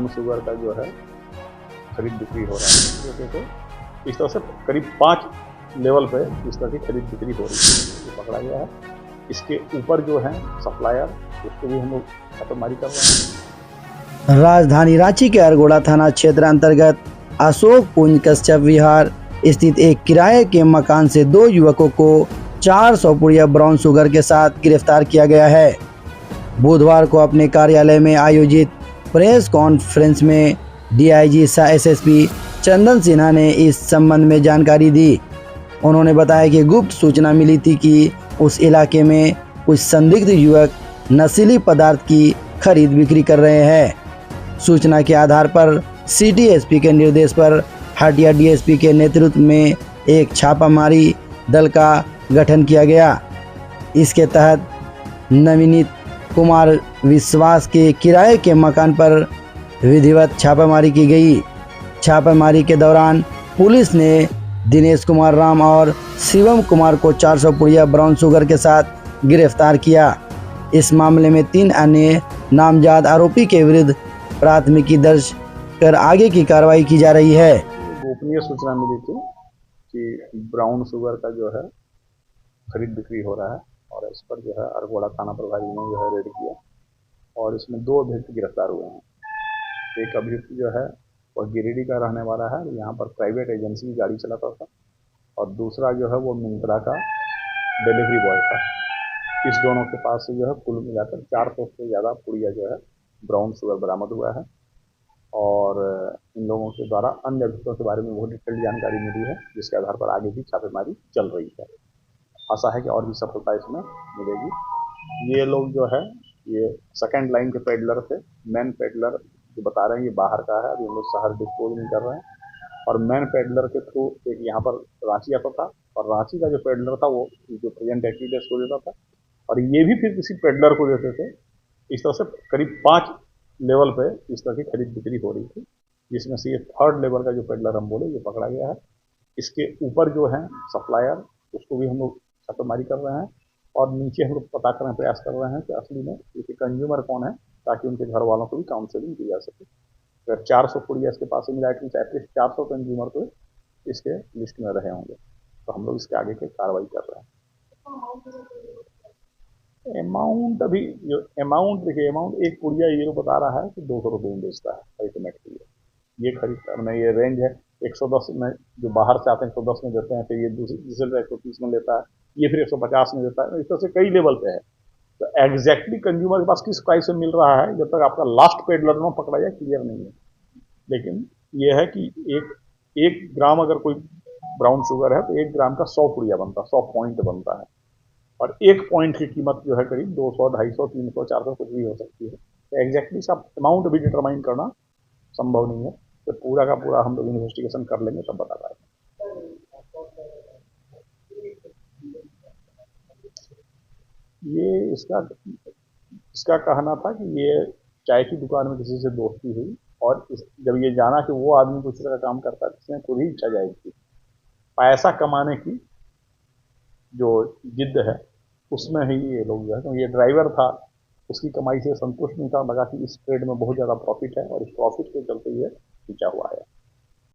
Brown sugar का जो है खरीद बिक्री हो रहा है। तो इस तरह से करीब 5 लेवल पे इस तरह की खरीद बिक्री हो रही है, ये पकड़ा गया है। इसके ऊपर जो है सप्लायर, उसको भी हम लोग छापेमारी कर रहे हैं। राजधानी रांची के अरगोड़ा थाना क्षेत्र अंतर्गत अशोक कुंज कश्यप विहार स्थित एक किराए के मकान से 2 युवकों को 400 पुड़िया ब्राउन शुगर के साथ गिरफ्तार किया गया है। बुधवार को अपने कार्यालय में आयोजित प्रेस कॉन्फ्रेंस में डीआईजी सह एसएसपी चंदन सिन्हा ने इस संबंध में जानकारी दी। उन्होंने बताया कि गुप्त सूचना मिली थी कि उस इलाके में कुछ संदिग्ध युवक नशीली पदार्थ की खरीद बिक्री कर रहे हैं। सूचना के आधार पर सिटी एसपी के निर्देश पर हटिया डीएसपी के नेतृत्व में एक छापामारी दल का गठन किया गया। इसके तहत नवनीत कुमार विश्वास के किराए के मकान पर विधिवत छापामारी की गई। छापामारी के दौरान पुलिस ने दिनेश कुमार राम और शिवम कुमार को 400 पुड़िया ब्राउन शुगर के साथ गिरफ्तार किया। इस मामले में 3 अन्य नामजद आरोपी के विरुद्ध प्राथमिकी दर्ज कर आगे की कार्रवाई की जा रही है। गोपनीय सूचना मिली थी कि ब्राउन शुगर का जो है खरीद बिक्री हो रहा है और इस पर जो है अरगोड़ा थाना प्रभारी ने जो है रेड किया और इसमें 2 अभियुक्त गिरफ्तार हुए हैं। एक अभियुक्त जो है वह गिरिडीह का रहने वाला है, यहाँ पर प्राइवेट एजेंसी की गाड़ी चलाता था, और दूसरा जो है वो मिंत्रा का डिलीवरी बॉय था। इस दोनों के पास से जो है कुल मिलाकर 400 से ज़्यादा पुड़िया जो है ब्राउन शुगर बरामद हुआ है और इन लोगों के द्वारा अन्य अभियुक्तों के बारे में बहुत डिटेल जानकारी मिली है, जिसके आधार पर आगे भी छापेमारी चल रही है। आशा है कि और भी सफलता इसमें मिलेगी। ये लोग जो है ये सेकेंड लाइन के पेडलर थे। मेन पेडलर जो बता रहे हैं ये बाहर का है, अभी हम लोग शहर डिस्पोज नहीं कर रहे हैं। और मेन पेडलर के थ्रू एक यहाँ पर रांची आता था और रांची का जो पेडलर था वो जो प्रेजेंट एक्टिविटीज को देता था और ये भी फिर किसी पेडलर को देते थे। इस तरह से करीब 5 लेवल पे इस तरह की खरीद बिक्री हो रही थी, जिसमें से ये 3rd लेवल का जो पेडलर हम बोले ये पकड़ा गया है। इसके ऊपर जो है सप्लायर, उसको भी हम लोग छापेमारी कर रहे हैं और नीचे हम लोग पता करने प्रयास कर रहे हैं कि असली में इसके कंज्यूमर कौन है, ताकि उनके घर वालों को भी काउंसलिंग की जा सके। अगर 400 पुड़िया इसके पास से मिला एटलीस्ट 400 कंज्यूमर तो इसके लिस्ट में रहे होंगे, तो हम लोग इसके आगे की कार्रवाई कर रहे हैं। अमाउंट अभी जो अमाउंट देखिए, अमाउंट एक पुड़िया ये लोग बता रहा है कि 200 रुपये में बेचता है अल्टीमेट के लिए। ये खरीदता है, ये रेंज है 110 में, जो बाहर से आते हैं 110 में देते हैं, फिर ये दूसरे 130 में लेता है, ये फिर 150 में देता है। इस तरह से कई लेवल पे है। तो एग्जैक्टली कंज्यूमर के पास किस प्राइस में मिल रहा है, जब तक आपका लास्ट पेडलर ना पकड़ा जाए क्लियर नहीं है। लेकिन ये है कि एक ग्राम अगर कोई ब्राउन शुगर है तो 1 ग्राम का 100 पुड़िया बनता है, 100 पॉइंट बनता है और 1 पॉइंट की कीमत जो है करीब 200, 250, 300, 400 कुछ भी हो सकती है। तो एग्जैक्टली सब अमाउंट भी डिटरमाइन करना संभव नहीं है, तो पूरा का पूरा हम लोग इन्वेस्टिगेशन कर लेंगे तब बता पाएंगे। ये इसका कहना था कि ये चाय की दुकान में किसी से दोस्ती हुई और जब ये जाना कि वो आदमी कुछ तरह का काम करता है, इसमें खुद ही इच्छा जाहिर की, पैसा कमाने की जो जिद्द है उसमें ही ये लोग जो है, तो ये ड्राइवर था, उसकी कमाई से संतुष्ट नहीं था, लगा कि इस ट्रेड में बहुत ज़्यादा प्रॉफिट है और इस प्रॉफिट के चलते ये पीछा हुआ है।